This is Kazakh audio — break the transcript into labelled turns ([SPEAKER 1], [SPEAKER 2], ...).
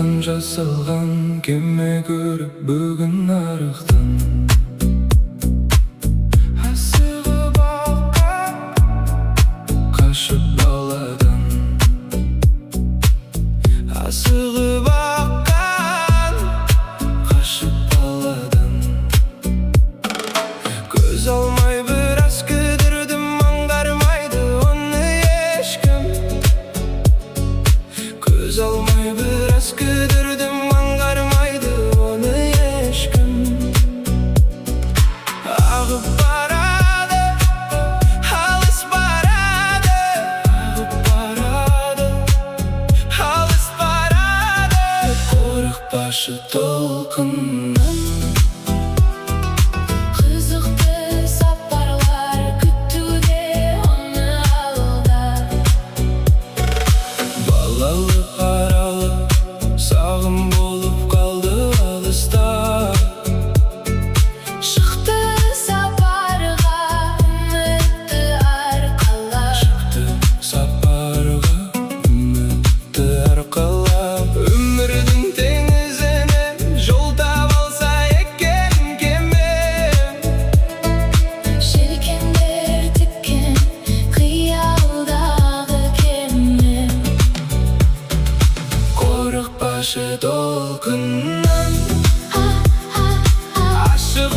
[SPEAKER 1] Taştan жасалған кеме көріп бүгін нарықтың асығып алған қашып баладан асығып алған қашып баладан көз алмай біраз кідірдім аңғармайды оны ешкім көз алмай біраз кідірдім аңғармайды оны ешкім ағып барады алыс барады ағып барады алыс барады қорықпашы толқыннан
[SPEAKER 2] Қызықты сапарлар күтуде оны алда
[SPEAKER 1] балалық аралы сағым болып қалды алыста
[SPEAKER 2] Шықты сапарға үмітті арқалап
[SPEAKER 1] шықты сапарға үмітті арқалап өмірдің теңізінен жол таба алса екен кеме
[SPEAKER 2] Желкендер тіккен қиялдағы кемем
[SPEAKER 1] қорықпашы толқыннан ашық